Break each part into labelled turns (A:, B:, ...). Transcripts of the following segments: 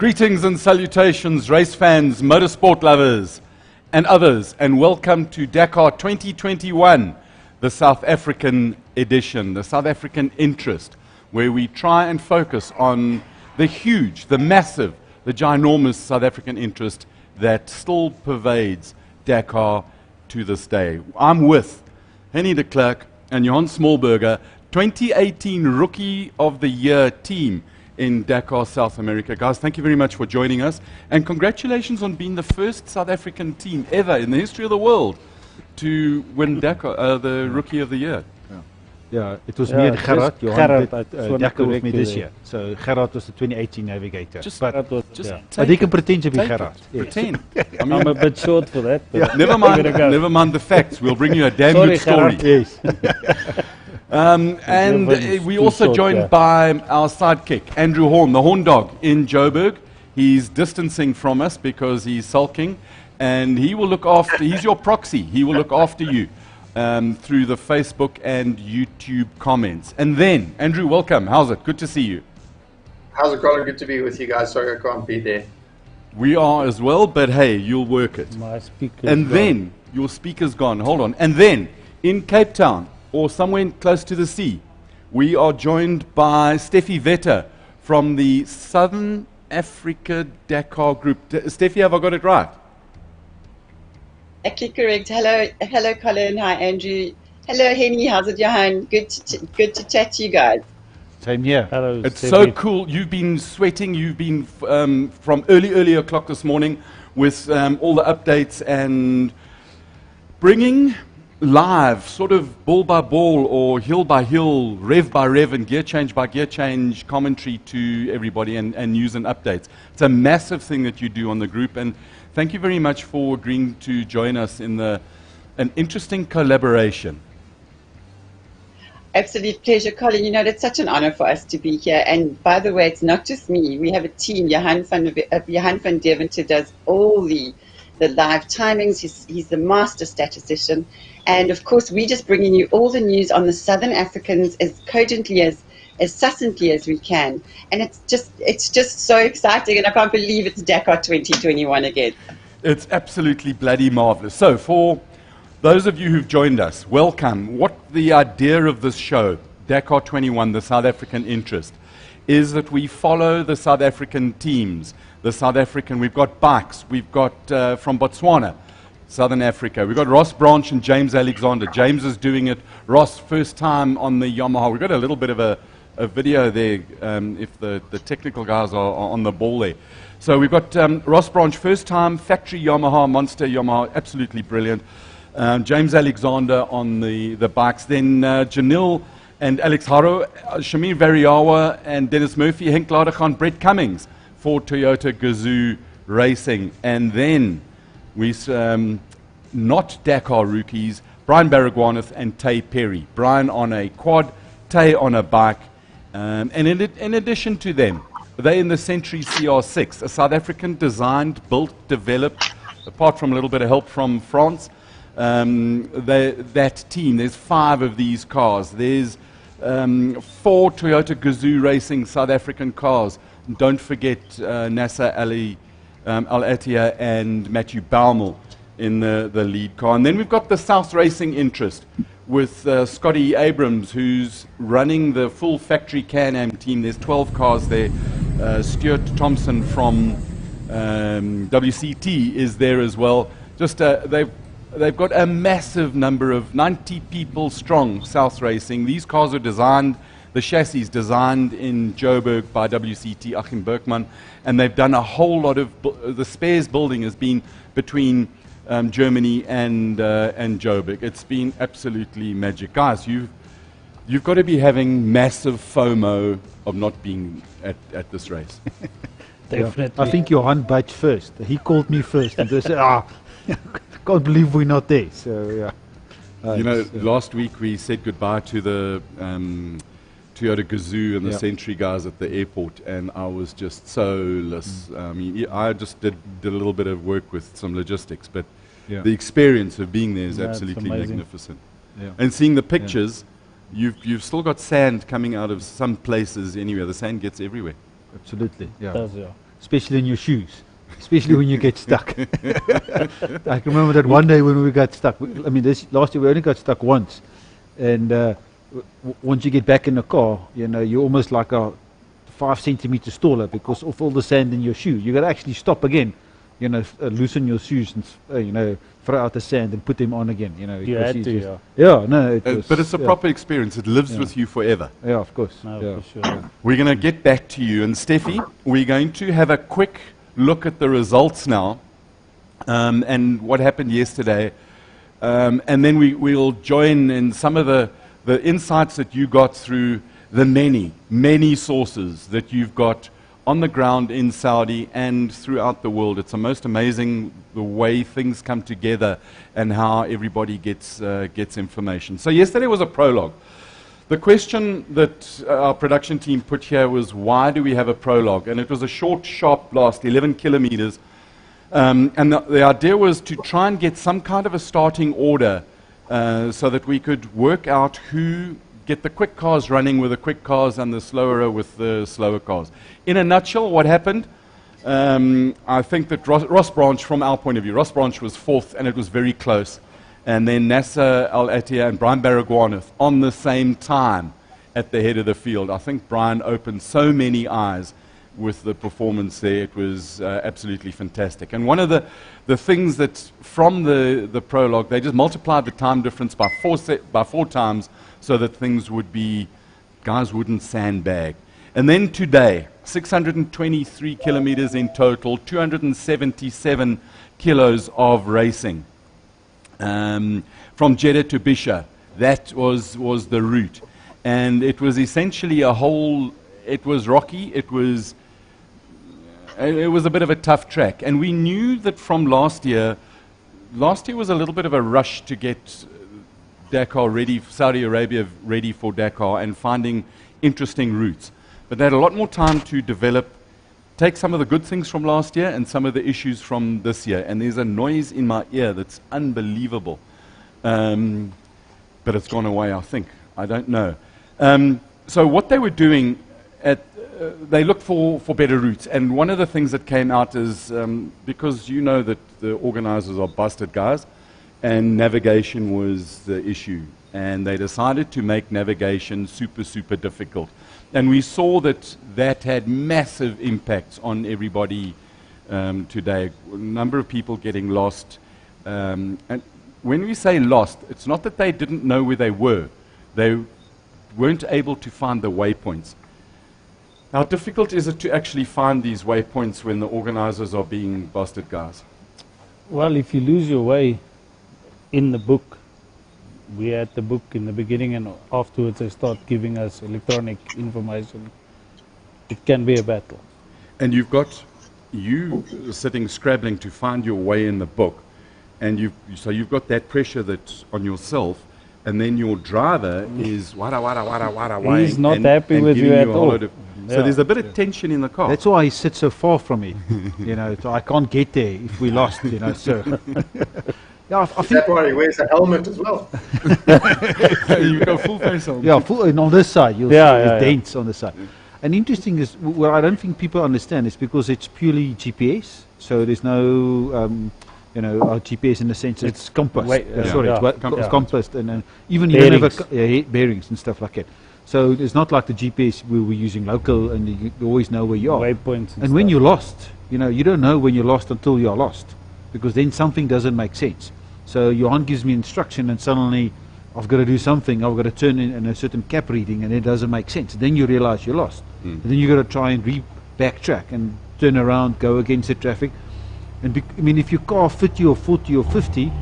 A: Greetings and salutations, race fans, motorsport lovers, and others, and welcome to Dakar 2021, the South African edition, the South African interest, where we try and focus on the huge, the massive, the ginormous South African interest that still pervades Dakar to this day. I'm with Hennie de Klerk and Johann Smallberger, 2018 Rookie of the Year team in Dakar, South America. Guys, thank you very much for joining us, and congratulations on being the first South African team ever in the history of the world to win Dakar, the Rookie of the Year.
B: Yeah, it was me and Gerard. Johann did Dakar with me this year. So Gerard was the 2018 navigator. But he can pretend to be Gerard.
A: Pretend.
C: I mean, I'm a bit short for that. But
A: never mind the facts. We'll bring you a damn good story.
B: Yes.
A: And we also joined by our sidekick, Andrew Horn, the Horn Dog in Joburg. He's distancing from us because he's sulking, and he will look after, he's your proxy. He will look after you through the Facebook and YouTube comments. And then, Andrew, welcome. How's it? Good to see you.
D: How's it, Colin? Good to be with you guys. Sorry I can't be there.
A: We are as well, but hey, you'll work it.
C: My speaker's
A: and
C: gone.
A: Then, your speaker's gone. Hold on. And then, in Cape Town, or somewhere close to the sea, we are joined by Stephie Vetter from the Southern Africa Dakar Group. Stephie, have I got it right?
E: Exactly correct. Hello, Colin. Hi, Andrew. Hello, Hennie. How's it, Johann? Good to chat to you guys.
B: Same here.
C: Hello,
A: It's
C: Stephie.
A: so cool. You've been sweating. You've been from early o'clock this morning with all the updates and bringing live, sort of ball by ball or hill by hill, rev by rev and gear change by gear change commentary to everybody and news and updates. It's a massive thing that you do on the group, and thank you very much for agreeing to join us in an interesting collaboration.
E: Absolute pleasure, Colin. You know, it's such an honor for us to be here. And by the way, it's not just me. We have a team. Johann van Deventer does all the live timings. He's the master statistician. And of course, we're just bringing you all the news on the Southern Africans as cogently, as succinctly as we can. And it's just so exciting. And I can't believe it's Dakar 2021 again.
A: It's absolutely bloody marvelous. So for those of you who've joined us, welcome. What the idea of this show, Dakar 21, the South African interest, is that we follow the South African teams. We've got bikes, we've got from Botswana, Southern Africa. We've got Ross Branch and James Alexander. James is doing it. Ross, first time on the Yamaha. We've got a little bit of a video there, if the technical guys are on the ball there. So we've got Ross Branch, first time, factory Yamaha, Monster Yamaha, absolutely brilliant. James Alexander on the bikes. Then Janil and Alex Haro, Shamir Variawa and Dennis Murphy, Henk Ladechan, Brett Cummings for Toyota Gazoo Racing. And then we not Dakar rookies, Brian Baragwanath and Tay Perry. Brian on a quad, Tay on a bike. And in addition to them, they in the Century CR6, a South African designed, built, developed, apart from a little bit of help from France. That team, there's 5 of these cars. There's 4 Toyota Gazoo Racing South African cars. Don't forget Nasser Al-Attiyah and Matthew Baumel in the lead car. And then we've got the South Racing interest with Scotty Abrams, who's running the full factory Can-Am team. There's 12 cars there. Stuart Thompson from WCT is there as well. Just they've got a massive number of 90 people strong, South Racing. These cars are designed, the chassis designed in Joburg by WCT, Achim Berkman, and they've done a whole lot of, the spares building has been between Germany and Joburg. It's been absolutely magic. Guys, you've got to be having massive FOMO of not being at this race.
C: Definitely.
B: I think Johann bites first. He called me first and they said, can't believe we're not there. So yeah.
A: You know, last week we said goodbye to the Toyota Gazoo and the Century guys at the airport, and I was just soulless. I mean, I just did a little bit of work with some logistics, but the experience of being there is absolutely magnificent.
B: Yeah.
A: And seeing the pictures, you've still got sand coming out of some places anywhere. The sand gets everywhere.
B: Absolutely. Yeah.
C: Does, yeah.
B: especially in your shoes, especially when you get stuck. I can remember that one day when we got stuck. Last year we only got stuck once, and once you get back in the car, you're almost like a 5 centimeter staller because of all the sand in your shoes. You got to actually stop again, loosen your shoes and throw out the sand and put them on again.
C: You had to,
B: yeah. No, it was,
A: but it's a proper experience. It lives with you forever.
B: Yeah, of course.
C: No, for sure.
A: We're going to get back to you, and Stephie, we're going to have a quick look at the results now, and what happened yesterday, and then we'll join in some of the insights that you got through the many sources that you've got on the ground in Saudi and throughout the world. It's the most amazing the way things come together and how everybody gets information. So yesterday was a prologue. The question that our production team put here was, why do we have a prologue? And it was a short, sharp blast, 11 kilometers. And the idea was to try and get some kind of a starting order so that we could work out who get the quick cars running with the quick cars and the slower with the slower cars. In a nutshell, what happened, I think that Ross Branch, from our point of view, Ross Branch was 4th, and it was very close. And then Nasser Al-Attiyah and Brian Baragwanath on the same time at the head of the field. I think Brian opened so many eyes with the performance there. It was absolutely fantastic. And one of the things that from the prologue, they just multiplied the time difference by 4 times so that things would be, guys wouldn't sandbag. And then today, 623 kilometers in total, 277 kilos of racing. From Jeddah to Bisha, that was the route. And it was essentially it was rocky, it was a bit of a tough track. And we knew that from last year was a little bit of a rush to get Dakar ready, Saudi Arabia ready for Dakar and finding interesting routes. But they had a lot more time to take some of the good things from last year and some of the issues from this year. And there's a noise in my ear that's unbelievable. But it's gone away, I think. I don't know. So what they were doing, they looked for better routes. And one of the things that came out is, because you know that the organizers are busted guys, and navigation was the issue. And they decided to make navigation super, super difficult. And we saw that had massive impacts on everybody today. A number of people getting lost. And when we say lost, it's not that they didn't know where they were. They weren't able to find the waypoints. How difficult is it to actually find these waypoints when the organizers are being busted guys?
C: Well, if you lose your way in the book, we had the book in the beginning, and afterwards they start giving us electronic information. It can be a battle.
A: And you've got you sitting scrabbling to find your way in the book, and so you've got that pressure that's on yourself, and then your driver is wada.
C: He's not happy with you at all.
A: So there's a bit of tension in the car.
B: That's why he sits so far from me. So I can't get there if we lost. So. Yeah, I think
D: that's why he wears a helmet as well.
A: You've got full face on.
B: Yeah, full, and on this side, you'll see dents on the side. And interesting is, what I don't think people understand is because it's purely GPS, so there's no, our GPS in the sense it's compassed. It's compassed, and even you don't have bearings and stuff like that. So it's not like the GPS where we're using local, and you always know where you are.
C: Waypoints.
B: And when you're lost, you don't know when you're lost until you're lost, because then something doesn't make sense. So Johann gives me instruction, and suddenly I've got to do something. I've got to turn in a certain cap reading, and it doesn't make sense. Then you realize you're lost. And then you've got to try and backtrack and turn around, go against the traffic. And if your car 50 or 40 or 50,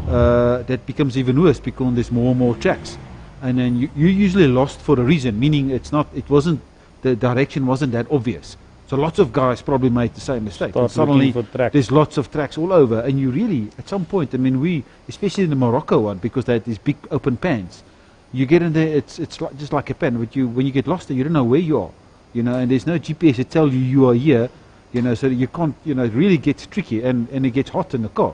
B: that becomes even worse because there's more and more tracks. And then you're usually lost for a reason, meaning the direction wasn't that obvious. So lots of guys probably made the same mistake. And suddenly there's lots of tracks all over, and you really, at some point, we, especially in the Morocco one, because they had these big open pans, you get in there, it's just like a pan, but when you get lost there, you don't know where you are, and there's no GPS to tell you are here, so you can't, it really gets tricky, and it gets hot in the car,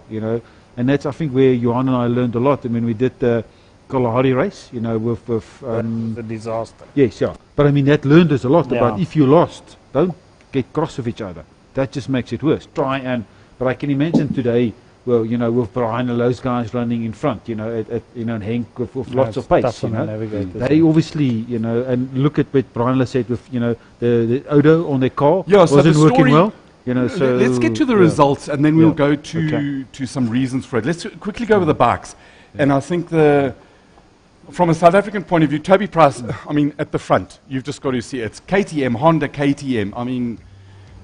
B: and that's, I think, where Johann and I learned a lot. We did the Kalahari race, with
C: the disaster.
B: Yes, yeah. But that learned us a lot about if you're lost, don't get cross with each other. that just makes it worse. But I can imagine today, well, with Brian and those guys running in front, and Henk with lots of pace, they obviously, and look at what Brian said with, the Odo on their car wasn't working well. So
A: let's get to the results, and then we'll go to some reasons for it. Let's quickly go with the bikes. And I think from a South African point of view, Toby Price, I mean, at the front, you've just got to see it's KTM, Honda KTM. I mean,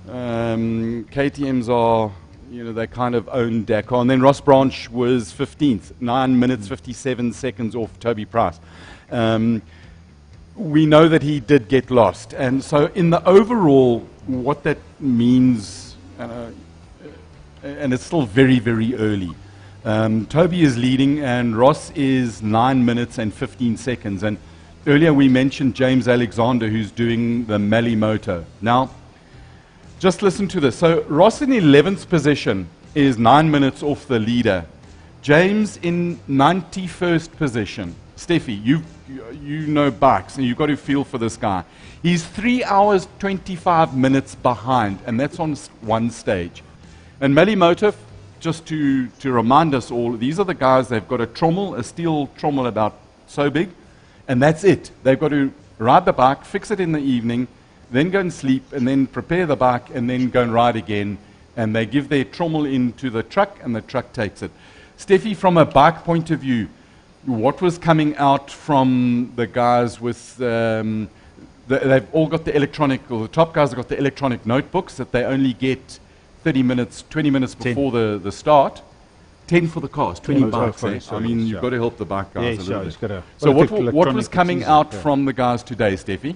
A: KTMs are, they kind of own Dakar. And then Ross Branch was 15th, 9 minutes, 57 seconds off Toby Price. We know that he did get lost. And so in the overall, what that means, and it's still very, very early. Toby is leading, and Ross is 9 minutes and 15 seconds. And earlier we mentioned James Alexander, who's doing the Mali Moto. Now, just listen to this. So Ross in 11th position is 9 minutes off the leader. James in 91st position. Stephie, you know bikes, and you've got to feel for this guy. He's 3 hours, 25 minutes behind, and that's on one stage. And Mali Moto, just to remind us all, these are the guys, they've got a steel trommel about so big, and that's it. They've got to ride the bike, fix it in the evening, then go and sleep, and then prepare the bike, and then go and ride again. And they give their trommel into the truck, and the truck takes it. Stephie, from a bike point of view, what was coming out from the guys with, they've all got the electronic, or the top guys have got the electronic notebooks that they only get 30 minutes, 20 minutes before the start. 10 for the cars, 20 bikes. I mean, you've got to help the bike guys a little bit. So what was coming out from the guys today, Stephie?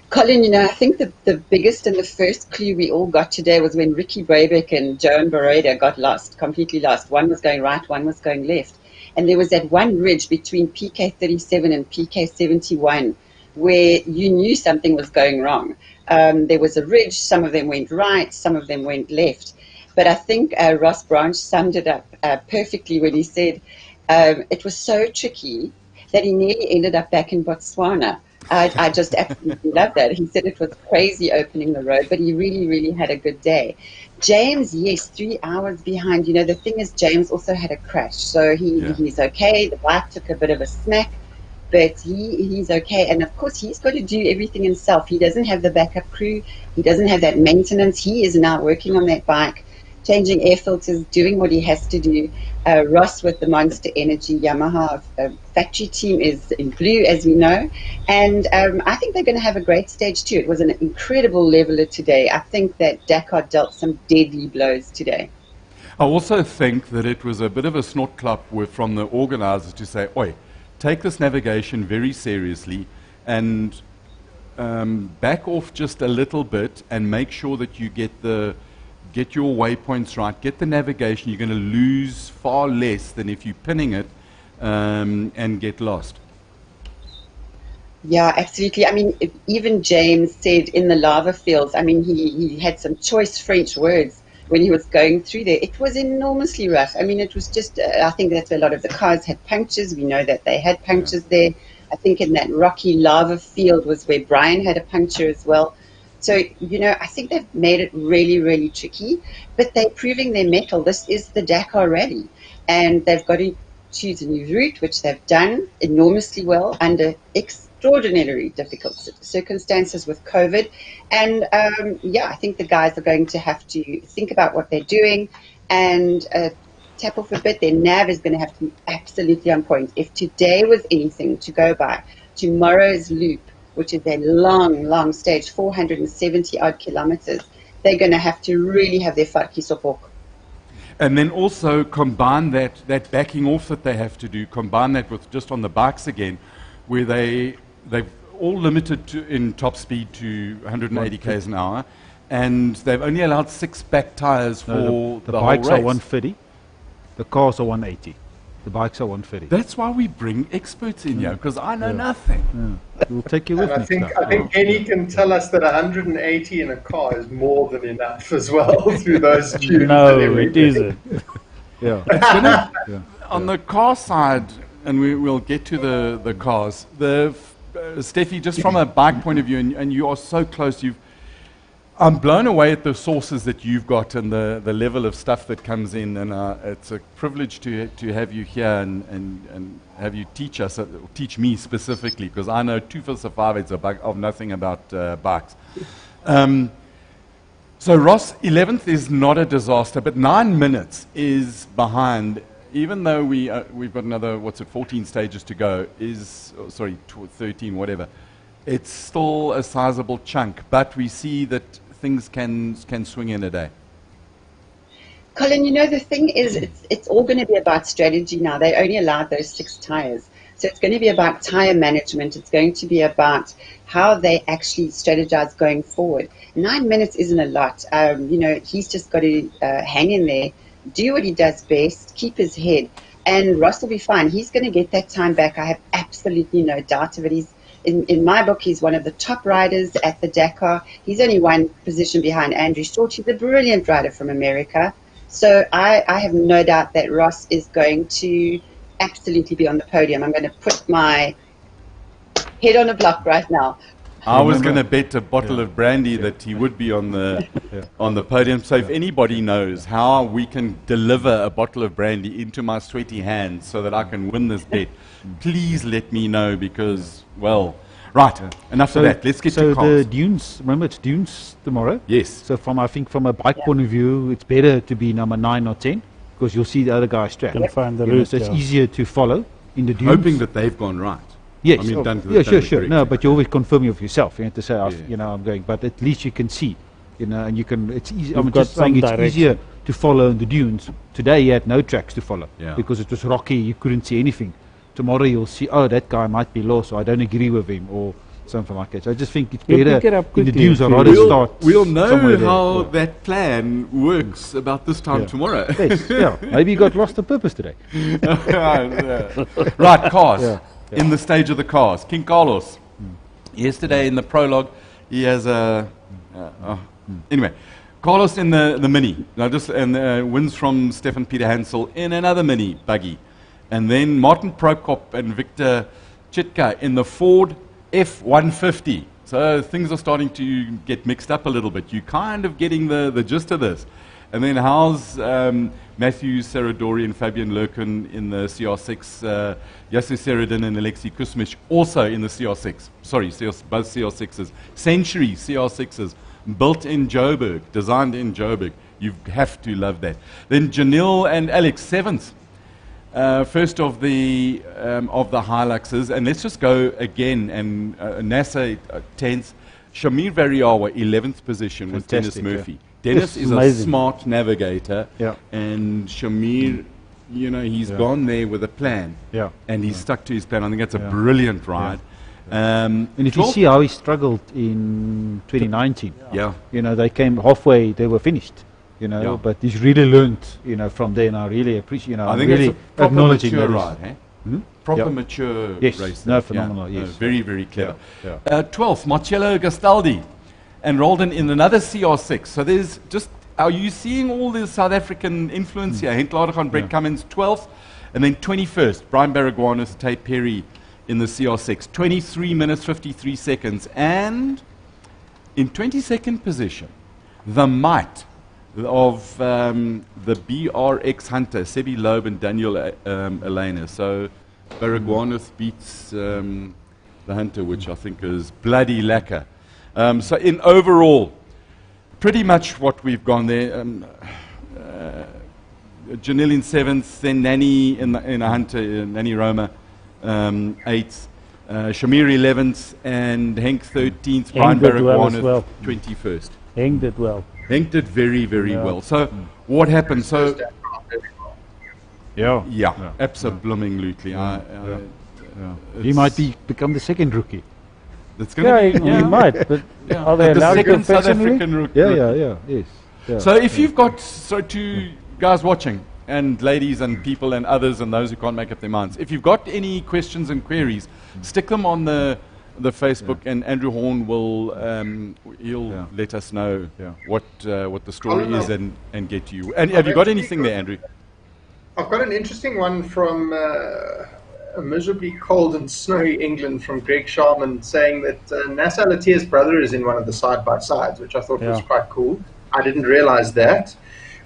E: Colin, I think the biggest and the first clue we all got today was when Ricky Brabeck and Johann Bereda got lost, completely lost. One was going right, one was going left. And there was that one ridge between PK37 and PK71 where you knew something was going wrong. There was a ridge, some of them went right, some of them went left. But I think Ross Branch summed it up perfectly when he said it was so tricky that he nearly ended up back in Botswana. I just absolutely love that. He said it was crazy opening the road, but he really, really had a good day. James, yes, 3 hours behind. The thing is, James also had a crash, so he's okay. The bike took a bit of a smack, but he's okay. And of course, he's got to do everything himself. He doesn't have the backup crew. He doesn't have that maintenance. He is now working on that bike, changing air filters, doing what he has to do. Ross with the Monster Energy Yamaha factory team is in blue, as we know. And I think they're going to have a great stage too. It was an incredible leveler today. I think that Dakar dealt some deadly blows today.
A: I also think that it was a bit of a snort clap from the organizers to say, oi, take this navigation very seriously and back off just a little bit and make sure that you get your waypoints right, get the navigation. You're going to lose far less than if you're pinning it and get lost.
E: Yeah, absolutely. I mean, even James said in the lava fields, I mean, he had some choice French words when he was going through there. It was enormously rough. I mean, it was just, I think that a lot of the cars had punctures. We know that they had punctures there. I think in that rocky lava field was where Brian had a puncture as well. So, I think they've made it really, really tricky, but they're proving their mettle. This is the Dakar Rally, and they've got to choose a new route, which they've done enormously well under extraordinarily difficult circumstances with COVID. And, I think the guys are going to have to think about what they're doing and tap off a bit. Their nav is going to have to be absolutely on point. If today was anything to go by, tomorrow's loop, which is a long, long stage, 470 odd kilometers, they're going to have to really have their varkies op hok.
A: And then also combine that backing off that they have to do, combine that with just on the bikes again, where they've all limited in top speed to 180 k's an hour, and they've only allowed 6 back tires for
B: the
A: whole
B: bikes
A: race.
B: are 130, the cars are 180. The bikes are 130.
A: That's why we bring experts in here, because I know nothing.
B: We'll take you with
D: I
B: next
D: think
B: time.
D: Hennie can tell us that 180 in a car is more than enough as well through those tunes.
C: No, it isn't.
B: Yeah.
A: On the car side, and we'll get to the cars, Stephie, just from a bike point of view, and you are so close, I'm blown away at the sources that you've got and the level of stuff that comes in, and it's a privilege to have you here and have you teach us, teach me specifically, because I know 2 for 5 of nothing about bikes. So Ross, 11th is not a disaster, but 9 minutes is behind. Even though we've got another 14 stages to go, 13, whatever. It's still a sizable chunk, but we see that things can swing in a day.
E: Colin, the thing is, it's all going to be about strategy now. They only allowed those 6 tires. So it's going to be about tire management. It's going to be about how they actually strategize going forward. 9 minutes isn't a lot. He's just got to hang in there, do what he does best, keep his head, and Ross will be fine. He's going to get that time back. I have absolutely no doubt of it. He's in my book, he's one of the top riders at the Dakar. He's only 1 position behind Andrew Short. He's a brilliant rider from America. So I have no doubt that Ross is going to absolutely be on the podium. I'm going to put my head on a block right now.
A: I was going to bet a bottle of brandy that he would be on the on the podium. So if anybody knows how we can deliver a bottle of brandy into my sweaty hands so that I can win this bet, please let me know, because, well, right, enough of that. Let's get to cars.
B: So the dunes, remember it's dunes tomorrow?
A: Yes.
B: So I think from a bike point of view, it's better to be number 9 or 10, because you'll see the other guys track.
C: Can find the route,
B: so it's easier to follow in the dunes.
A: Hoping that they've gone right.
B: Yes,
A: I mean,
B: sure. No, but you always confirm with yourself. You have to say, I'm going. But at least you can see, and you can. It's easy. I'm just saying it's easier to follow in the dunes. Today you had no tracks to follow because it was rocky. You couldn't see anything. Tomorrow you'll see. Oh, that guy might be lost, so I don't agree with him, or something like that. So I just think it's better in the dunes. I'd rather start.
A: We'll know how that plan works about this time tomorrow.
B: Yes, maybe you got lost on purpose today.
A: Right, cars. In the stage of the cars, King Carlos. Yesterday in the prologue, he has a. Anyway, Carlos in the Mini. Now wins from Stefan Peter Hansel in another Mini buggy, and then Martin Prokop and Victor Chitka in the Ford F-150. So things are starting to get mixed up a little bit. You're kind of getting the gist of this. And then how's Matthew Saradori and Fabian Lurken in the CR6, Yasser Seradin and Alexei Kusmich also in the CR6. Sorry, both CR6s. Century CR6s, built in Joburg, designed in Joburg. You have to love that. Then Janil and Alex, 7th. First of the Hiluxes. And let's just go again. And NASA 10th. Shamir Variawa, 11th position with Dennis Murphy. Dennis is a smart navigator, and Shamir, he's gone there with a plan, and he's stuck to his plan. I think that's a brilliant ride.
B: And if you see how he struggled in 2019, they came halfway, they were finished, but he's really learned, from there, and I really appreciate,
A: I think
B: really
A: it's a proper mature ride, proper
B: Yep.
A: mature
B: Yes,
A: race.
B: no, phenomenal,
A: No,
B: yes.
A: very, very clever. 12th, Marcello Gastaldi and Roldan in another CR6. So there's just, are you seeing all the South African influence here? Henk Ladegan, Brett Cummins, 12th. And then 21st, Brian Baragwanath, Tate Perry in the CR6. 23 minutes, 53 seconds. And in 22nd position, the might of the BRX Hunter, Sebi Loeb and Daniel Elena. So Baragwanath beats the Hunter, which I think is bloody lacquer. So in overall, pretty much what we've gone there. Janil in 7th, then Nani in a Hunter, Nani Roma 8th, Shamir 11th, and Henk 13th, Brian Baragwanath 21st.
C: Henk did well.
A: Henk did very, very well. So what happened? So absolutely.
B: He might become the second rookie.
A: That's going to be,
C: he might, but are they
A: the
C: allowed
A: second South
C: professionally?
A: African rookie.
B: Yes. Yeah.
A: So if you've got, to guys watching, and ladies and people and others and those who can't make up their minds, if you've got any questions and queries, stick them on the Facebook, and Andrew Horn will he'll let us know what the story is and get to you. And have you got anything there, Andrew?
D: I've got an interesting one from a miserably cold and snowy England from Greg Sharman saying that Nasser Al-Attiyah's brother is in one of the side-by-sides, which I thought was quite cool. I didn't realize that.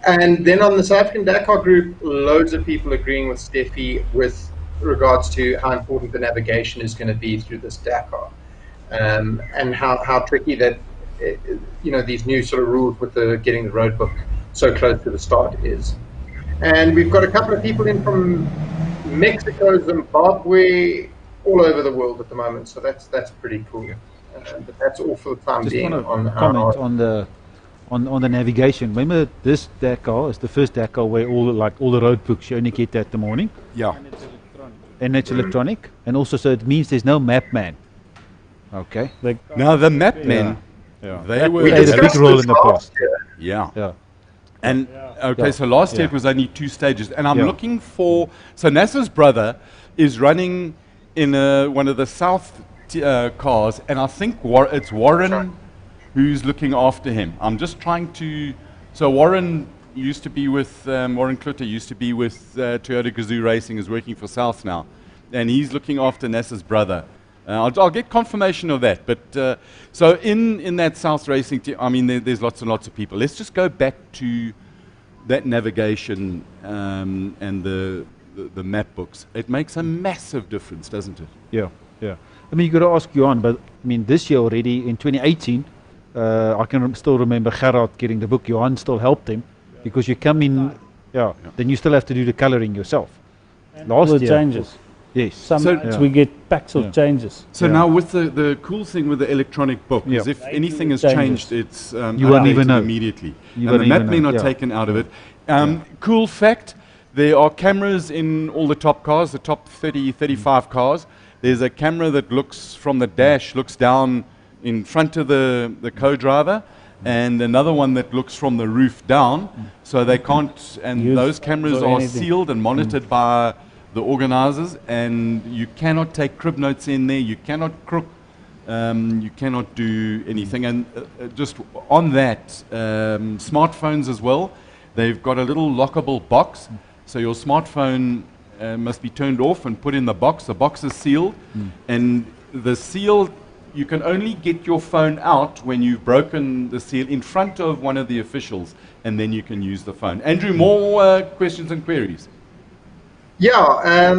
D: And then on the South African Dakar Group, loads of people agreeing with Stephie with regards to how important the navigation is going to be through this Dakar, and how tricky that these new sort of rules with getting the road book so close to the start is. And we've got a couple of people in from Mexico, Zimbabwe, all over the world at the moment, so that's pretty cool. But that's all for the time being.
B: Just want to comment on the navigation. Remember, this Dakar is the first Dakar where all the road books you only get that the morning.
A: Yeah.
B: And it's electronic, and also so it means there's no map man. Okay.
A: Now the map men, they
B: played a big role in the past.
A: Yeah.
B: Yeah.
A: And so last year it was only 2 stages, and I'm looking for. So Nasser's brother is running in one of the South cars, and I think it's Warren who's looking after him. I'm just trying to. So Warren used to be with Warren Klutter used to be with Toyota Gazoo Racing, is working for South now, and he's looking after Nasser's brother. I'll get confirmation of that. But so in that South Racing team, I mean, there's lots and lots of people. Let's just go back to that navigation and the map books. It makes a massive difference, doesn't it?
B: Yeah. I mean, you got to ask Johann, but I mean, this year already in 2018, I can still remember Gerard getting the book. Johann still helped him because you come in, then you still have to do the coloring yourself. Last year,
C: changes.
B: Yes.
C: Some we get packs of changes.
A: So now with the cool thing with the electronic book is if anything has changed, it's
B: you won't even know
A: immediately. And the map men are taken out of it. Cool fact, there are cameras in all the top cars, the top 30, 35 cars. There's a camera that looks from the dash, looks down in front of the co-driver, and another one that looks from the roof down, so they can't, and those cameras are sealed and monitored by the organizers, and you cannot take crib notes in there, you cannot crook, you cannot do anything. And just on that, smartphones as well, they've got a little lockable box, so your smartphone must be turned off and put in the box. The box is sealed, and the seal, you can only get your phone out when you've broken the seal in front of one of the officials, and then you can use the phone. Andrew, more questions and queries?
D: Yeah,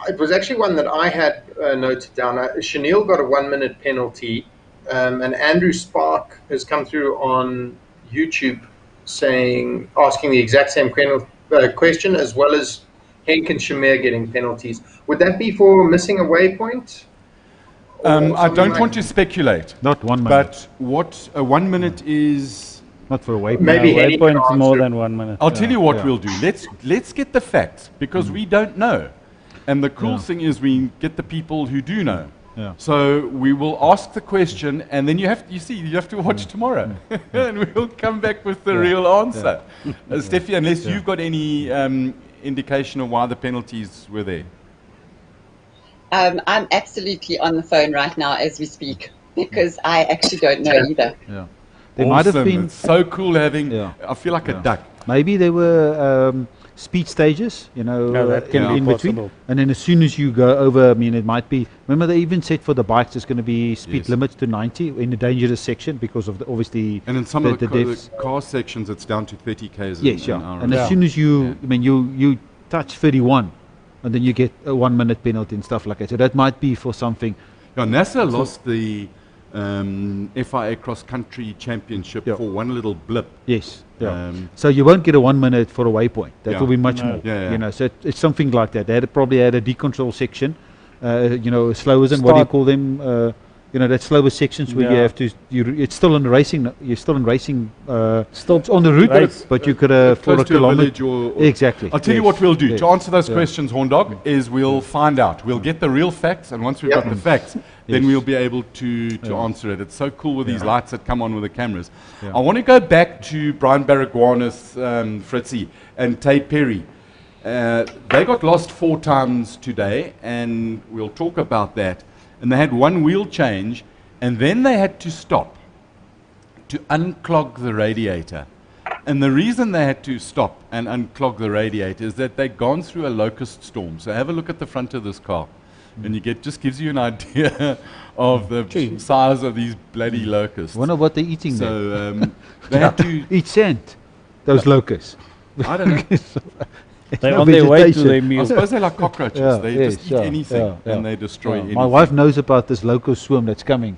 D: it was actually one that I had noted down. Chanel got a 1-minute penalty, and Andrew Spark has come through on YouTube asking the exact same question, as well as Henk and Shamir getting penalties. Would that be for missing a waypoint?
A: I don't want to speculate.
B: Not 1 minute.
A: But what a 1 minute is...
B: Not for a waypoint.
D: Maybe
C: waypoint more than 1 minute.
A: I'll tell you what we'll do. Let's get the facts, because we don't know. And the cool thing is we get the people who do know.
B: Yeah.
A: So we will ask the question, and then you have to watch tomorrow, and we'll come back with the real answer. Stephie, unless you've got any indication of why the penalties were there.
E: I'm absolutely on the phone right now as we speak, because I actually don't know either.
B: Yeah. There might have been.
A: It's so cool having. I feel like a duck.
B: Maybe there were speed stages,
C: that can be
B: in
C: possible.
B: between. And then as soon as you go over, I mean, it might be. Remember, they even said for the bikes, there's going to be speed limits to 90 in the dangerous section because of obviously.
A: And in some of the car sections, it's down to 30 k's.
B: Yes, And as soon as you, I mean, you touch 31, and then you get a 1 minute penalty and stuff like that. So that might be for something.
A: Yeah, NASA lost the FIA Cross Country Championship for one little blip.
B: Yes. So you won't get a 1 minute for a waypoint. That will be much more. So it's something like that. They probably had a decontrol section, slowers and what do you call them? That slower sections where you have to. It's still in racing. You're still in racing.
C: Still
B: on the route, but you could for a kilometer. Exactly.
A: I'll tell you what we'll do to answer those questions, Horndog, is we'll find out. We'll get the real facts, and once we've got the facts, then we'll be able to answer it. It's so cool with these lights that come on with the cameras. I want to go back to Brian Baragwanath, Fritzy, and Tay Perry. They got lost 4 times today, and we'll talk about that. And they had one wheel change, and then they had to stop to unclog the radiator. And the reason they had to stop and unclog the radiator is that they'd gone through a locust storm. So have a look at the front of this car, and you get just gives you an idea of the size of these bloody locusts.
B: Wonder what they're eating there.
A: So they had to
B: eat sand, those locusts.
A: I don't know.
C: They're
B: no
C: on their way to
B: vegetation.
C: their
A: I
C: meal.
A: suppose they're like cockroaches.
B: Yeah,
A: They
B: yes,
A: just eat anything and they destroy anything.
B: My wife knows about this locust swarm that's coming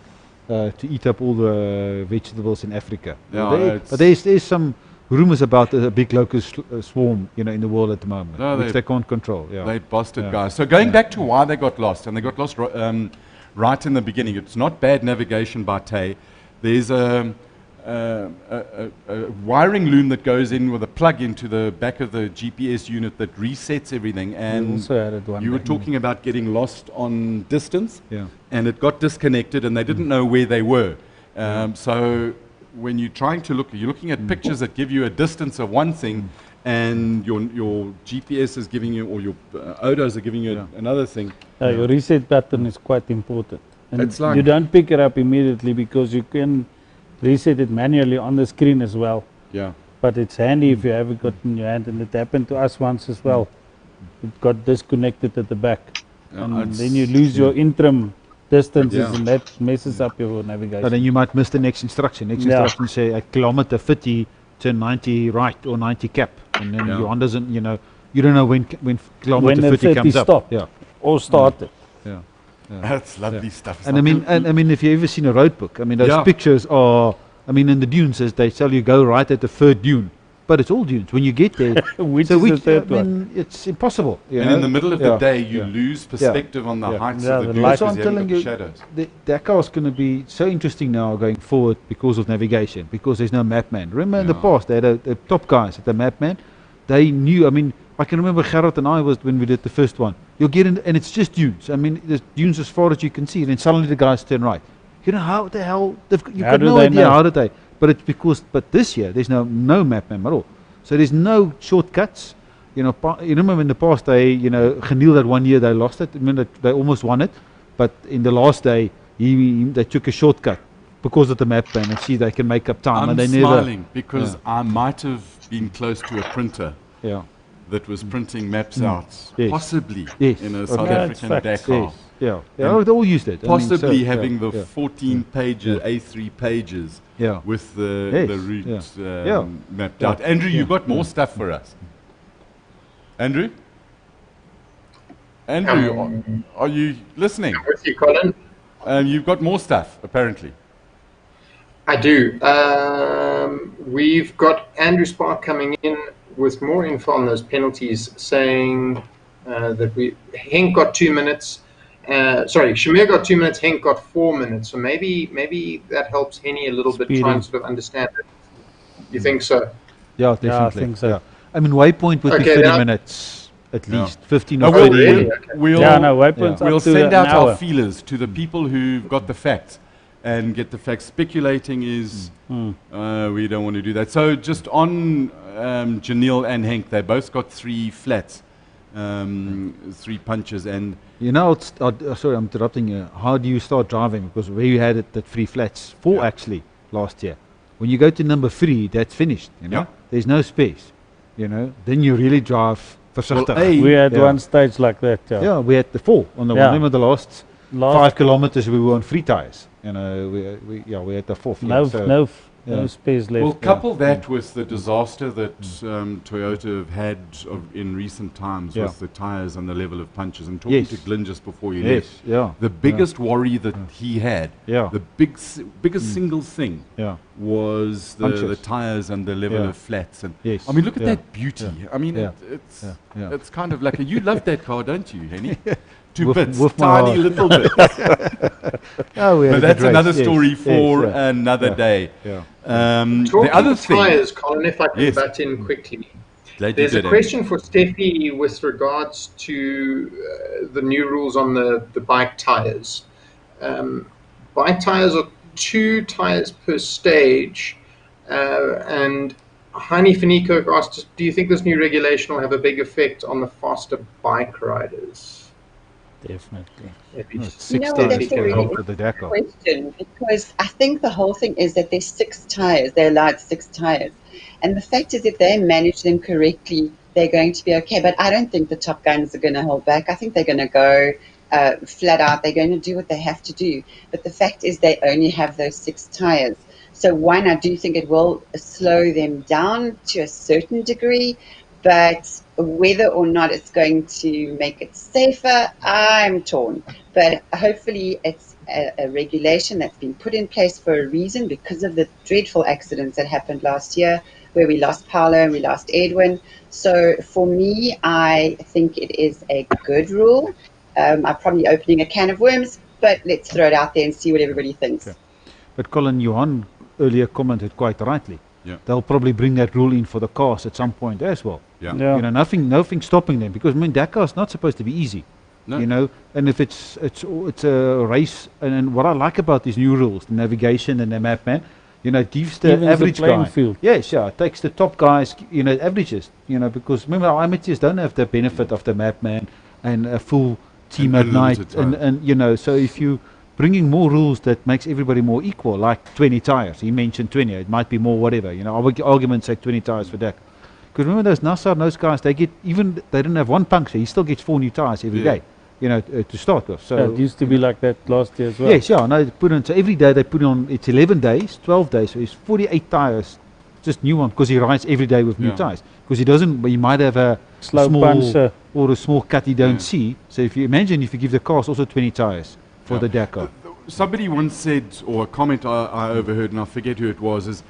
B: to eat up all the vegetables in Africa.
A: Yeah,
B: But there's some rumors about a big locust swarm, in the world at the moment,
A: No,
B: which they can't control. Yeah.
A: They busted
B: Yeah.
A: guys. So going back to why they got lost, and they got lost right in the beginning. It's not bad navigation by Tay. There's a wiring loom that goes in with a plug into the back of the GPS unit that resets everything. And
C: also added one
A: you were
C: thing.
A: talking about getting lost on distance,
B: Yeah.
A: and it got disconnected, and they didn't know where they were. So when you're trying to look, you're looking at pictures that give you a distance of one thing, and your GPS is giving you, or your ODOs are giving you another thing.
C: Your reset pattern is quite important. And
A: It's like-
C: you don't pick it up immediately because you can reset it manually on the screen as well.
A: Yeah.
C: But it's handy if you have it got in your hand, and it happened to us once as well. It got disconnected at the back,
A: Yeah,
C: and
A: it's-
C: then you lose your interim distances,
A: Yeah.
C: and that messes up your navigation.
B: But then you might miss the next instruction. Next
C: Yeah.
B: instruction say at kilometer 50, turn 90 right or 90 cap. And then
A: Yeah.
B: Johann doesn't, you don't know when kilometer
C: When the
B: 50 comes
C: 30
B: up.
C: stop.
B: Yeah.
C: Or started.
B: Yeah.
A: That's lovely stuff. It's
B: And I
A: not
B: mean, if you ever seen a road book, those
A: Yeah.
B: pictures are, in the dunes, as they tell you, go right at the third dune, but it's all dunes. When you get there,
C: Which
B: so
C: is the third one?
B: It's impossible.
A: and in the middle of the
B: Yeah.
A: day, you
B: Yeah.
A: lose perspective on the
B: Yeah.
A: heights
C: Yeah,
A: of the
C: the
A: dunes
C: light-
A: because
B: So I'm
A: you haven't
B: telling
A: got
B: you,
A: shadows.
B: the Dakar is going to be so interesting now going forward because of navigation, because there's no map man. Remember in the
A: Yeah.
B: past, they had the top guys at the map man. They knew, I can remember Gerard and I when we did the first one. You'll get in, and it's just dunes. There's dunes as far as you can see, and then suddenly the guys turn right. How the hell, you've
C: How
B: got
C: do
B: no
C: they
B: idea
C: know?
B: how did they. But this year, there's no map man at all. So there's no shortcuts. You remember in the past, they, Geniel that 1 year they lost it. They almost won it. But in the last day, they took a shortcut because of the map man, and see they can make up time.
A: I'm
B: and they
A: smiling because I might have been close to a printer
B: Yeah.
A: that was printing maps out,
B: Yes.
A: possibly
B: Yes.
A: in a
B: Okay.
A: South
C: Yeah,
A: African
C: it's facts.
A: Dakar.
B: Yes. Yeah. Yeah. They all used it.
A: Possibly
B: so,
A: having
B: yeah,
A: the
B: yeah.
A: 14 pages, A3 pages
B: Yeah.
A: with
B: Yes,
A: the route
B: yeah.
A: mapped
B: Yeah.
A: out. Andrew, you
B: Yeah.
A: got more stuff for us. Andrew? Andrew, are you listening?
D: With you, Colin.
A: You've got more stuff, apparently.
D: I do. We've got Andrew Spark coming in with more info on those penalties, saying that Henk got 2 minutes. Shamir got 2 minutes. Henk got 4 minutes. So maybe that helps Hennie a little bit try and sort of understand it. You think so?
B: Yeah, definitely.
C: Yeah, I think so.
B: Yeah. Waypoint would be
D: Okay,
B: 30
D: now-
B: minutes at
A: Yeah.
B: least, 15
A: Oh,
B: or
A: we'll,
B: 30.
D: really?
A: we'll,
C: Yeah, no, waypoints
B: Yeah.
C: up
A: we'll
C: to
A: send out
C: an
A: our
C: hour.
A: feelers to the people who've got the facts and get the facts. Speculating is, we don't want to do that. So just on Janelle and Henk, they both got 3 flats, 3 punches. And
B: Sorry, I'm interrupting you. How do you start driving? Because where you had it, that 3 flats, 4 actually, last year. When you go to number 3, that's finished,
A: Yeah.
B: There's no space, Then you really drive versigtig.
A: A,
C: We had
B: Yeah.
C: one stage like that. Yeah.
B: Yeah, we had the 4 on the
C: Yeah.
B: one. Remember the last
C: Last
B: 5 kilometers we were on free tires. We had the 4th.
C: no space left.
A: Well, couple that with the disaster that Toyota have had in recent times
B: Yeah.
A: with the tyres and the level of punches. And talking
B: Yes.
A: to Glyn just before you
B: Yes,
A: left,
B: yeah.
A: the biggest worry that he had,
B: Yeah.
A: the biggest single thing
B: Yeah.
A: was the
B: Punches.
A: tyres and the level
B: Yeah.
A: of flats. And
B: Yes.
A: look at
B: Yeah.
A: that beauty.
B: Yeah.
A: It's
B: Yeah.
A: it's kind of like you love that car, don't you, Hennie? 2
B: With-
A: bits,
B: with my
A: tiny
B: heart.
A: little bit.
B: Oh, we had
A: But
B: a
A: that's
B: good race.
A: another
B: Yes,
A: story
B: yes,
A: for
B: yeah.
A: another
B: Yeah.
A: day.
B: Yeah.
D: Talking
A: The other thing,
D: tyres, Colin, if I can
A: Yes.
D: butt in quickly.
A: Glad you
D: There's a
A: did,
D: question for Stephie with regards to the new rules on the bike tires. Bike tires are 2 tires per stage, and Hennie Finiko asked, do you think this new regulation will have a big effect on the faster bike riders?
C: Definitely.
B: It's
E: You
B: 6
E: know what,
B: tires
E: that's a
B: for
E: really
B: for the
E: interesting
B: Dakar.
E: question, because I think the whole thing is that there's 6 tires. They're allowed 6 tires. And the fact is, if they manage them correctly, they're going to be okay. But I don't think the top guns are going to hold back. I think they're going to go flat out. They're going to do what they have to do. But the fact is, they only have those 6 tires. So one, I do think it will slow them down to a certain degree. But whether or not it's going to make it safer, I'm torn. But hopefully it's a regulation that's been put in place for a reason, because of the dreadful accidents that happened last year where we lost Paolo and we lost Edwin. So for me, I think it is a good rule. I'm probably opening a can of worms, but let's throw it out there and see what everybody thinks.
B: Okay. But Colin, Johann earlier commented quite rightly.
A: Yeah.
B: They'll probably bring that rule in for the cars at some point as well.
A: Yeah.
C: Yeah.
B: You know, nothing stopping them, because I mean Dakar's not supposed to be easy.
A: No.
B: You know, and if it's a race, and what I like about these new rules, the navigation and the map, man, you know, it gives the
C: Evens the
B: average
C: playing
B: guy.
C: field.
B: Yes, yeah, it takes the top guys, you know, averages, you know, because remember our amateurs don't have the benefit of the map man and a full team
A: And
B: at night,
A: unlimited time.
B: and you know, so if you bringing more rules that makes everybody more equal, like 20 tires. He mentioned 20. It might be more, whatever. You know, our argument say 20 tires for Dakar. Because remember those Nassar and those guys, they get, even they didn't have one puncture. He still gets 4 new tires every day. You know, to start with. So
C: Yeah, it used to be like that last year as well.
B: yes, yeah. No, they put on. So every day they put on. It's 11 days, 12 days. So it's 48 tires, just new one, because he rides every day with new
A: Yeah.
B: tires. Because he doesn't. He might have a
C: Slow
B: small
C: puncher.
B: or a small cut he don't
A: Yeah.
B: see. So if you imagine if you give the cars also 20 tires for
A: Yeah.
B: the Dakar.
A: Somebody once said, or a comment I overheard, and I forget who it was,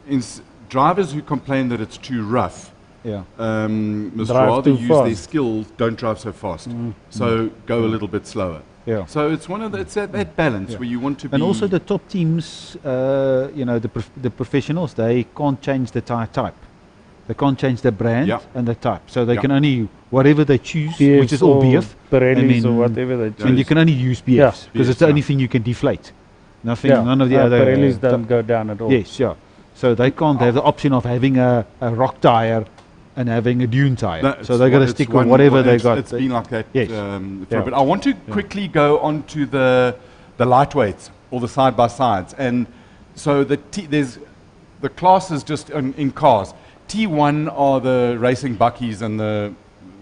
A: is drivers who complain that it's too rough
B: Yeah.
A: must
C: Drive
A: rather
C: too
A: use their
C: fast.
A: skills, don't drive so fast. So go a little bit slower.
B: Yeah.
A: So it's one of the, it's that balance
B: Yeah.
A: where you want to be.
B: And also the top teams, you know, the professionals, they can't change the tire type. They can't change the brand
A: Yeah.
B: and the type. So they
A: Yeah.
B: can only, whatever they choose,
C: BFs
B: which is all
C: or
B: BF.
C: Pirellis
B: I
C: or
B: mean,
C: whatever they
B: And
C: choose.
B: you can only use BFs
C: Yeah.
B: because
A: BFs,
B: it's the only
A: yeah.
B: thing you can deflate. Nothing,
C: Yeah,
B: none of the other.
C: Pirellis don't go down at all.
B: Yes, yeah. So they can't have the option of having a rock tire and having a dune tire.
A: No,
B: So they're going to stick with whatever they got.
A: It's been like that.
B: Yes.
A: For
B: Yeah.
A: a bit. I want to quickly go on to the lightweights or the side by sides, and so there's the classes just in cars. T1 are the racing buckies and the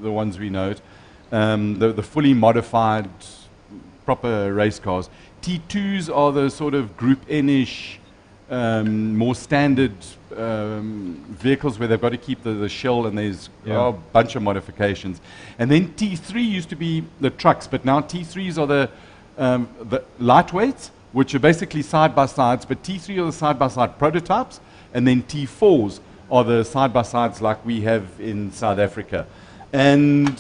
A: ones we know it, the fully modified proper race cars. T2s are the sort of Group N-ish, more standard vehicles where they've got to keep the shell, and there's a bunch of modifications. And then T3 used to be the trucks, but now T3s are the lightweights, which are basically side-by-sides, but T3 are the side-by-side prototypes, and then T4s are the side-by-sides like we have in South Africa. And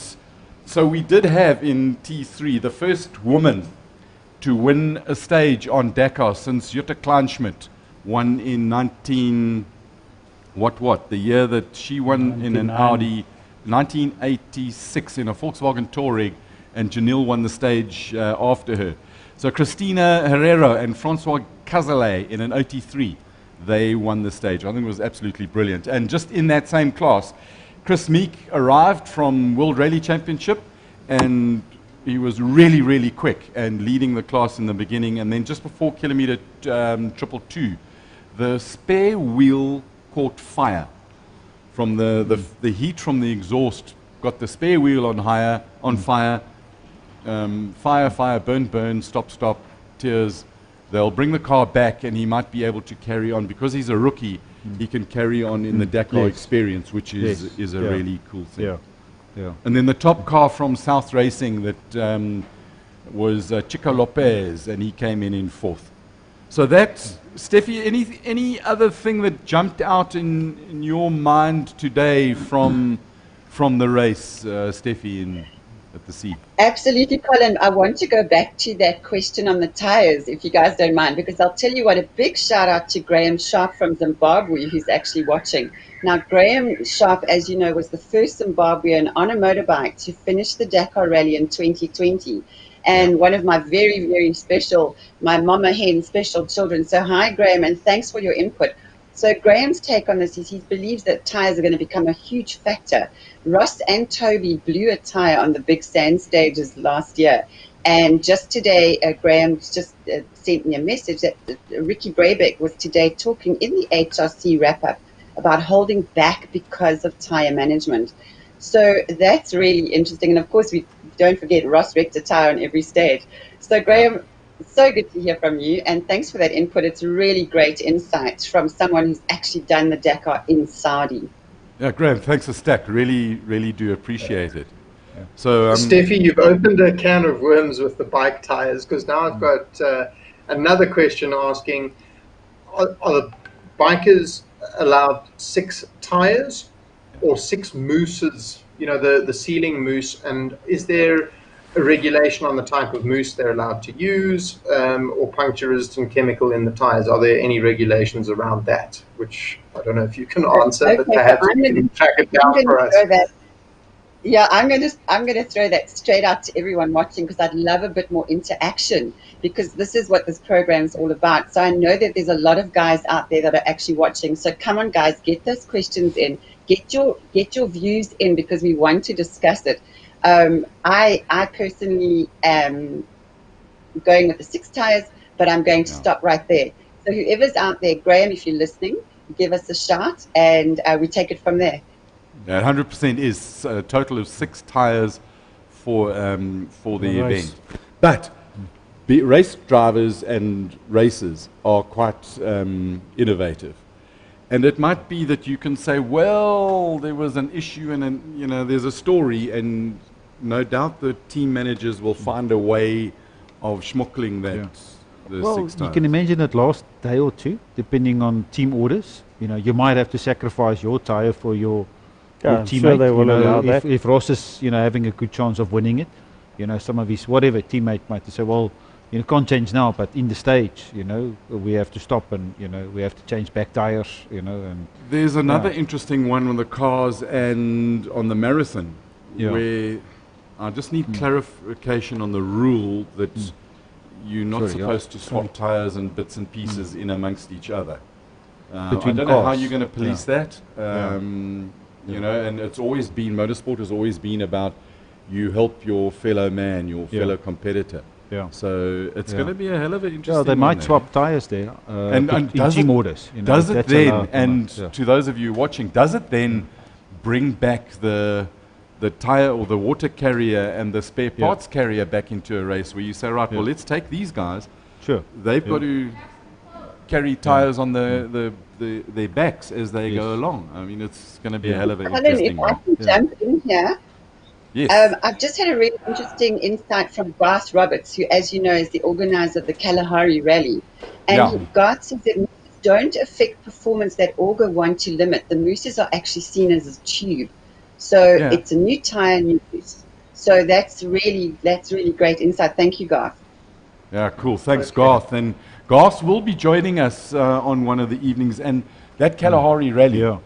A: so we did have in T3 the first woman to win a stage on Dakar since Jutta Kleinschmidt won in the year that she won in an
C: 99.
A: Audi, 1986 in a Volkswagen Touareg, and Janelle won the stage after her. So Christina Herrero and Francois Cazalet in an OT3, they won the stage. I think it was absolutely brilliant. And just in that same class, Chris Meek arrived from World Rally Championship, and he was really, really quick and leading the class in the beginning. And then just before kilometer 222, the spare wheel caught fire from the heat from the exhaust. Got the spare wheel on fire. Fire, burn, stop, tears. They'll bring the car back, and he might be able to carry on. Because he's a rookie, he can carry on in the Dakar experience, which is a really cool thing.
B: Yeah. Yeah.
A: And then the top car from South Racing that was Chico Lopez, and he came in fourth. So that's, Stephie, any other thing that jumped out in your mind today from the race, Stephie, at the sea?
E: Absolutely, Colin. I want to go back to that question on the tires, if you guys don't mind, because I'll tell you what, a big shout out to Graham Sharp from Zimbabwe, who's actually watching. Now, Graham Sharp, as you know, was the first Zimbabwean on a motorbike to finish the Dakar Rally in 2020. And one of my very, very special, my mama hen special children. So hi, Graham, and thanks for your input. So Graham's take on this is he believes that tires are going to become a huge factor. Ross and Toby blew a tire on the big sand stages last year, And just today, Graham just sent me a message that Ricky Brabeck was today talking in the HRC wrap-up about holding back because of tyre management. So that's really interesting. And of course, we don't forget Ross wrecked a tyre on every stage. So Graham, so good to hear from you. And thanks for that input. It's really great insights from someone who's actually done the Dakar in Saudi.
A: Yeah, Graham, thanks a stack. Really, really do appreciate it. So,
D: Stephie, you've opened a can of worms with the bike tires, because now I've got another question asking, are the bikers allowed 6 tires or 6 mousses, you know, the sealing mousse, and is there a regulation on the type of mousse they're allowed to use, or puncture-resistant chemical in the tires? Are there any regulations around that? Which I don't know if you can answer,
E: Okay,
D: but perhaps you can track it down for us.
E: Yeah, I'm going to throw that straight out to everyone watching, because I'd love a bit more interaction, because this is what this program is all about. So I know that there's a lot of guys out there that are actually watching. So come on, guys, get those questions in, get your views in, because we want to discuss it. I personally am going with the 6 tires, but I'm going to stop right there. So whoever's out there, Graham, if you're listening, give us a shout, and we take it from there.
A: 100% is a total of 6 tires for the event. But race drivers and racers are quite innovative. And it might be that you can say, well, there was an issue and you know, there's a story, and no doubt the team managers will find a way of schmuckling that.
B: Well,
A: 6 tires.
B: you can imagine that last day or two, depending on team orders, you know, you might have to sacrifice your tire for your
C: I'm
B: teammate.
C: sure they will allow
B: if,
C: that.
B: if Ross is, you know, having a good chance of winning it, you know, some of his whatever teammate might say, well, you know, can't change now, but in the stage, you know, we have to stop, and you know, we have to change back tires, you know. And
A: there's another interesting one on the cars and on the marathon, where I just need clarification on the rule that you're not supposed to swap tires and bits and pieces in amongst each other. I don't know how you're going to police that. You know, and it's always been, motorsport has always been about you help your fellow man, your fellow competitor. So it's going to be a hell of an interesting.
B: Yeah, they might swap tires there.
A: And
B: in
A: does
B: team
A: it,
B: orders. You know,
A: does it
B: that's
A: then?
B: allowed,
A: And to those of you watching, does it then bring back the tire or the water carrier and the spare parts carrier back into a race where you say, right, well, let's take these guys.
B: Sure.
A: They've got to carry tires on their backs as they go along. I mean, it's going to be a hell of an interesting one.
E: If I can jump in here.
A: Yes.
E: I've just had a really interesting insight from Garth Roberts, who, as you know, is the organizer of the Kalahari Rally. And Garth says that mooses don't affect performance that Auger want to limit. The mooses are actually seen as a tube. So it's a new tyre, new moose. So that's really great insight. Thank you, Garth.
A: Yeah, cool. Thanks, Garth. And Garth will be joining us on one of the evenings. And that Kalahari Rally.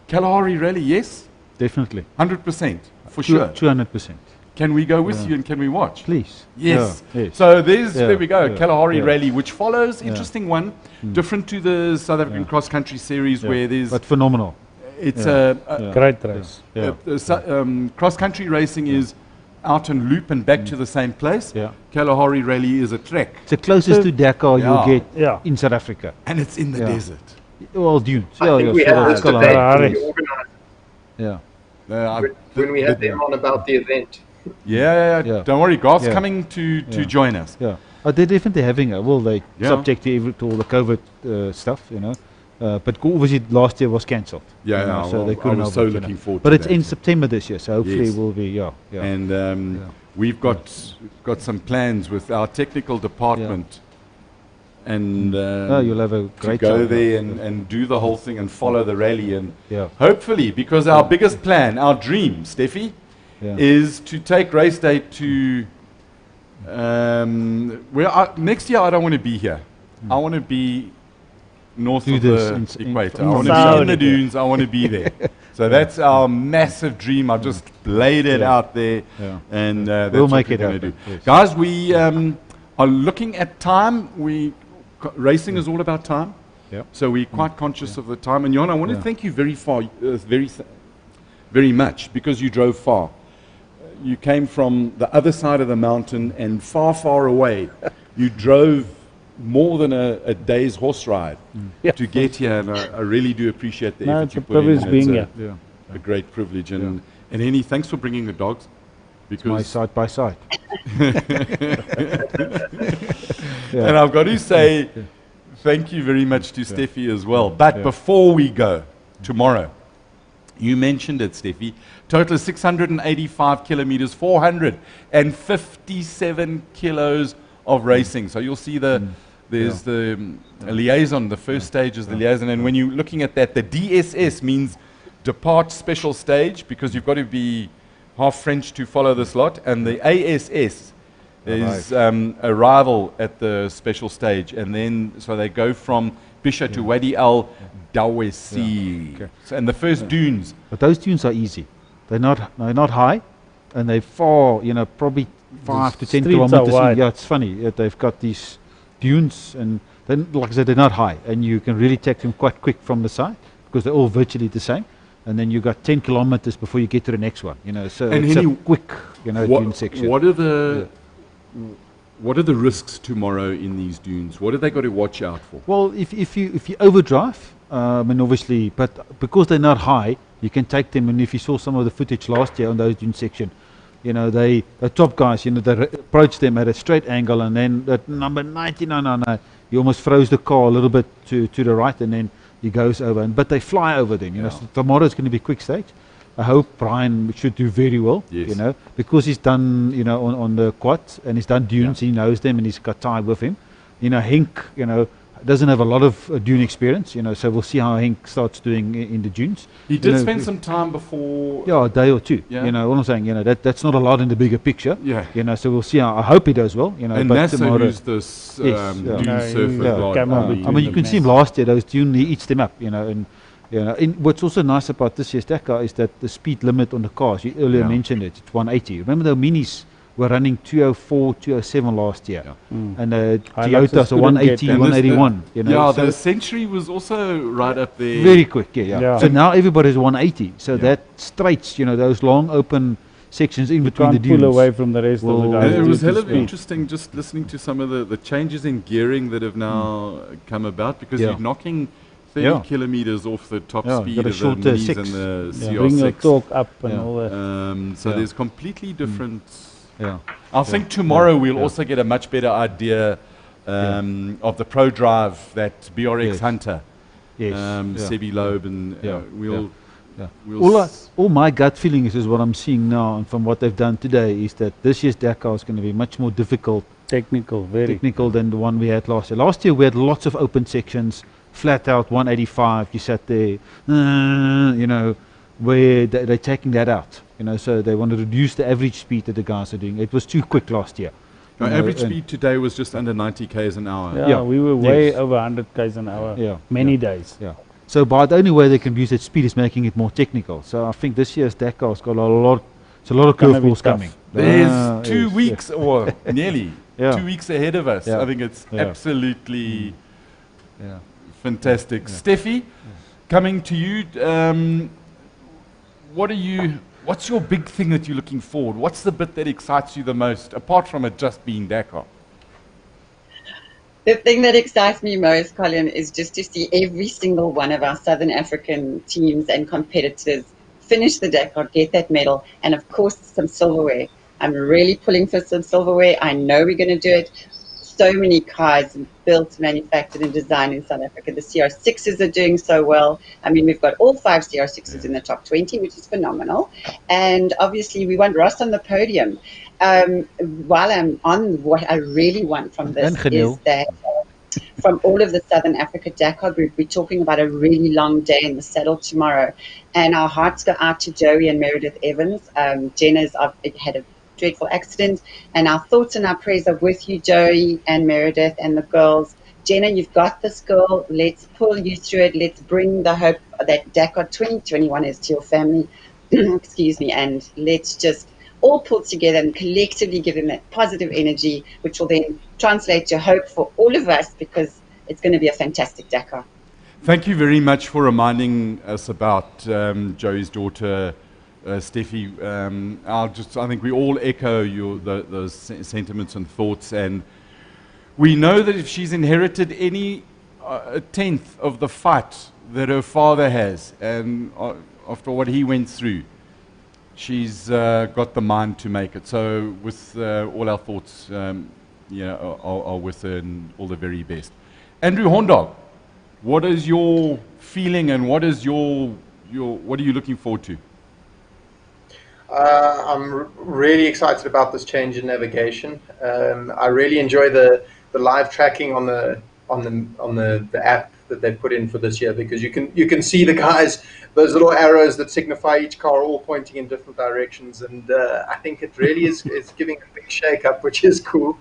A: Kalahari Rally, yes?
B: Definitely.
A: 100%, for sure.
B: 200%.
A: Can we go with you and can we watch?
B: Please.
A: Yes.
B: Yes.
A: So there we go, Kalahari Rally, which follows,
B: Yeah.
A: interesting one, different to the South African Cross Country Series where there's...
B: But phenomenal.
A: It's
C: Great race.
A: cross country racing is out and loop and back to the same place. Kalahari Rally is a trek.
B: It's the closest to Dakar you'll get
C: Yeah.
B: in South Africa.
A: And it's in the desert.
B: Well, dunes.
D: I think we had this debate when we organized, when we had them on about the event.
A: Yeah. Don't worry, Garth's coming to join us.
B: Yeah. They're definitely having a, well, they subject to all the COVID stuff, you know. But obviously last year was cancelled.
A: So they couldn't. I was so looking forward
B: but
A: to
B: it's
A: that.
B: In September this year, so hopefully it will be,
A: And we've got some plans with our technical department. And
B: you'll have a great
A: to go
B: time.
A: there and do the whole thing and follow the rally. And hopefully, because our biggest plan, our dream, Stephie, is to take Raceday to... next year, I don't want to be here. I want to be north of the equator. I want to be in the dunes. I want to be there. So that's our massive dream. I've just laid it out there. And that's
B: we'll
A: what
B: make
A: we're
B: it
A: going to
B: happen.
A: do.
B: Yes.
A: Guys, we are looking at time. Racing is all about time. So we're quite conscious of the time. And Johann, I want to thank you very much, because you drove far. you came from the other side of the mountain and far, far away. You drove more than a day's horse ride to get here, and I really do appreciate the effort
C: It's
A: you
C: a
A: put in.
C: privilege being
A: It's
C: here.
A: a great privilege. And Hennie, thanks for bringing the dogs.
B: It's my side by side.
A: And I've got to say thank you very much to Stephie as well. But before we go, tomorrow, you mentioned it, Stephie, total is 685 kilometers, 457 kilos of racing. So you'll see there's the liaison, the first stage is the liaison. And when you're looking at that, the DSS means Depart Special Stage, because you've got to be half French to follow this lot. And the ASS is arrival at the special stage. And then, so they go from Bisha to Wadi Al Dawesi.
B: Okay.
A: So, and the first dunes.
B: But those dunes are easy. They're not high, and they're far, probably 5 to 10
C: streets are
B: kilometers.
C: wide.
B: Yeah, it's funny. They've got these dunes, and then, like I said, they're not high, and you can really take them quite quick from the side because they're all virtually the same. And then you got 10 kilometers before you get to the next one. So
A: And
B: it's
A: Hennie,
B: a quick, dune section.
A: What are the risks tomorrow in these dunes? What have they got to watch out for?
B: Well, if you overdrive, and obviously, but because they're not high, you can take them. And if you saw some of the footage last year on those dune section, the top guys, they approached them at a straight angle, and then at number 99, he almost froze the car a little bit to the right, and then he goes over. But they fly over them. So tomorrow is going to be quick stage. I hope Brian should do very well.
A: Yes.
B: Because he's done on the quads and he's done dunes. He knows them and he's got Ty with him. Henk, doesn't have a lot of dune experience. So we'll see how Henk starts doing in the dunes.
A: He did spend some time before.
B: Yeah, a day or two.
A: Yeah.
B: What I'm saying, that's not a lot in the bigger picture.
A: Yeah.
B: So we'll see how. I hope he does well.
A: And
B: but
A: NASA,
B: tomorrow,
A: who's this dune surfer
C: yeah, came up with
B: I mean, you can see him last year. Those dune, he eats them up. And what's also nice about this year's Dakar is that the speed limit on the cars. You earlier mentioned it. It's 180. Remember the minis were running 204, 207 last year, and Toyotas are 180, 181.
A: The Century was also right up there.
B: Very quick. Yeah. So now everybody's 180. So that straights, those long open sections in between the dunes.
C: Pull away from the rest of the guys.
A: It was hell of interesting just listening to some of the changes in gearing that have now come about, because you're knocking 30 kilometers off the top speed of the minis and the CR6.
C: Bring your torque up and all that.
A: So there's completely different. I think tomorrow we'll also get a much better idea of the pro drive that BRX Hunter, Sebi Loeb, and
B: all my gut feeling is what I'm seeing now, and from what they've done today, is that this year's Dakar is going to be much more difficult,
C: very
B: technical than the one we had last year. Last year we had lots of open sections, flat out 185. You sat there, where they're taking that out. So they want to reduce the average speed that the guys are doing. It was too quick last year.
A: Average speed today was just under 90 k's an hour.
C: Yeah, we were way over 100 k's an hour. Many days.
B: Yeah. So, but the only way they can reduce that speed is making it more technical. So I think this year's Dakar's got a lot of curveballs coming.
A: There's 2 weeks or nearly 2 weeks ahead of us. I think it's absolutely fantastic. Stephie, coming to you. What's your big thing that you're looking forward? What's the bit that excites you the most, apart from it just being Dakar?
E: The thing that excites me most, Colin, is just to see every single one of our Southern African teams and competitors finish the Dakar, get that medal, and of course some silverware. I'm really pulling for some silverware. I know we're going to do it. So many cars built, manufactured, and designed in South Africa. The CR6s are doing so well. I mean, we've got all 5 CR6s in the top 20, which is phenomenal. And obviously, we want Ross on the podium. While I'm on, what I really want from this is that from all of the Southern Africa Dakar Group, we're talking about a really long day in the saddle tomorrow. And our hearts go out to Joey and Meredith Evans. Jenna's had a dreadful accident, and our thoughts and our prayers are with you, Joey and Meredith and the girls. Jenna, you've got this, girl. Let's pull you through it. Let's bring the hope that Dakar 2021 is to your family. Excuse me. And let's just all pull together and collectively give them that positive energy, which will then translate to hope for all of us, because it's going to be a fantastic Dakar.
A: Thank you very much for reminding us about Joey's daughter, Stephie. I think we all echo those sentiments and thoughts, and we know that if she's inherited any a tenth of the fight that her father has, and after what he went through, she's got the mind to make it. So with all our thoughts are with her, and all the very best. Andrew Hondog, what is your feeling, and what are you looking forward to?
D: I'm really excited about this change in navigation. I really enjoy the live tracking on the app that they put in for this year, because you can see the guys, those little arrows that signify each car all pointing in different directions, and I think it really is giving a big shake up, which is cool.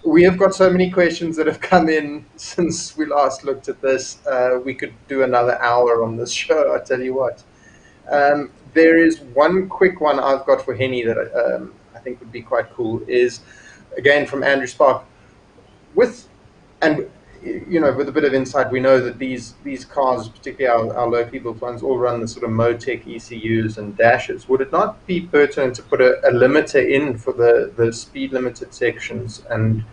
D: We have got so many questions that have come in since we last looked at this. We could do another hour on this show, I tell you what. There is one quick one I've got for Hennie that I think would be quite cool, is again from Andrew Spark. With a bit of insight, we know that these cars, particularly our locally built ones, all run the sort of Motec ECUs and dashes. Would it not be pertinent to put a limiter in for the speed limited sections? And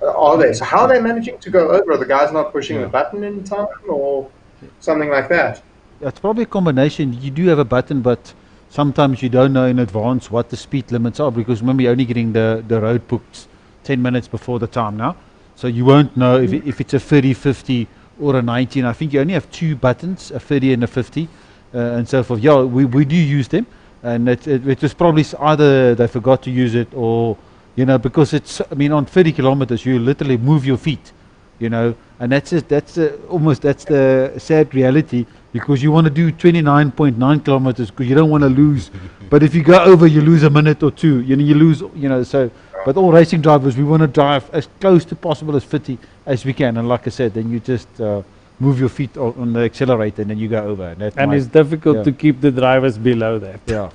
D: are they? So how are they managing to go over? Are the guys not pushing the button in time, or something like that?
B: It's probably a combination. You do have a button, but sometimes you don't know in advance what the speed limits are, because remember, you're only getting the road books 10 minutes before the time now. So you won't know if it's a 30, 50 or a 90. And I think you only have two buttons, a 30 and a 50 and so forth. Yeah, we do use them. And it was probably either they forgot to use it, or, because on 30 kilometers, you literally move your feet, and that's the sad reality, because you want to do 29.9 kilometers because you don't want to lose. But if you go over, you lose a minute or two, you lose, so. But all racing drivers, we want to drive as close to possible as 50 as we can. And like I said, then you just move your feet on the accelerator, and then you go over. And
C: it's difficult to keep the drivers below that.
B: Yeah.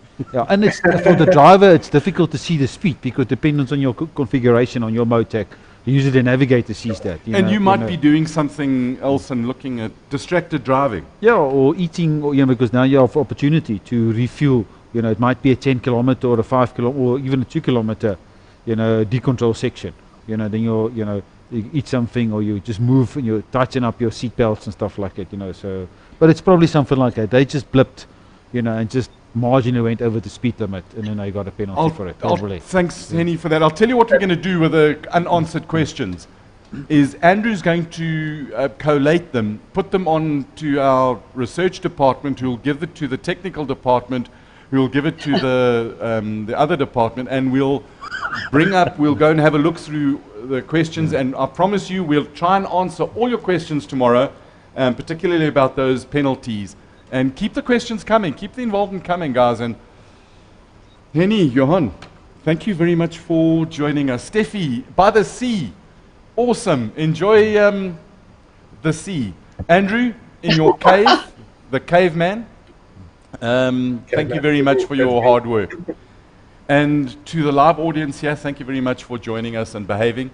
B: And it's, for the driver, it's difficult to see the speed, because depending on your configuration on your Motec, usually the navigator sees that.
A: You might be doing something else and looking at distracted driving.
B: Yeah, or eating, or, because now you have opportunity to refuel. It might be a 10 kilometer or a 5 kilometer or even a 2 kilometer, decontrol section. Then you eat something, or you just move and you tighten up your seat belts and stuff like it. So, but it's probably something like that. They just blipped, and just marginally went over the speed limit, and then they got a penalty for it.
A: Thanks, Hennie, for that. I'll tell you what we're going to do with the unanswered questions. Is Andrew's going to collate them, put them on to our research department, who will give it to the technical department, who will give it to the other department, and we'll go and have a look through the questions, and I promise you we'll try and answer all your questions tomorrow, particularly about those penalties. And keep the questions coming, keep the involvement coming, guys. And Hennie, Johann, thank you very much for joining us. Stephie, by the sea, awesome. Enjoy the sea. Andrew, in your cave, the caveman, thank you very much for your hard work. And to the live audience here, thank you very much for joining us and behaving.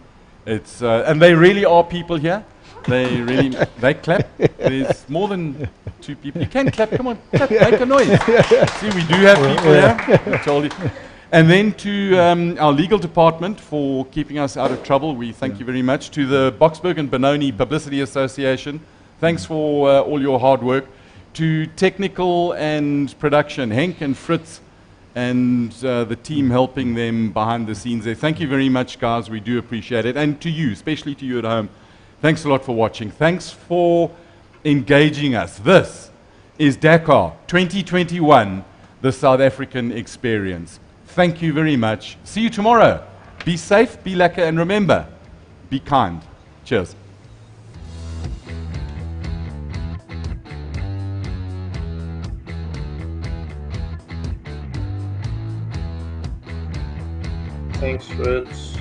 A: It's and they really are people here. They clap. There's more than 2 people. You can clap. Come on, clap, make a noise. See, we do have people here. I told you. And then to our legal department for keeping us out of trouble. We thank you very much. To the Boksburg and Benoni Publicity Association, thanks for all your hard work. To technical and production, Henk and Fritz, and the team helping them behind the scenes there. Thank you very much, guys. We do appreciate it. And to you, especially to you at home, thanks a lot for watching. Thanks for engaging us. This is Dakar 2021, the South African experience. Thank you very much. See you tomorrow. Be safe, be lekker, and remember, be kind. Cheers.
D: Thanks, Fritz.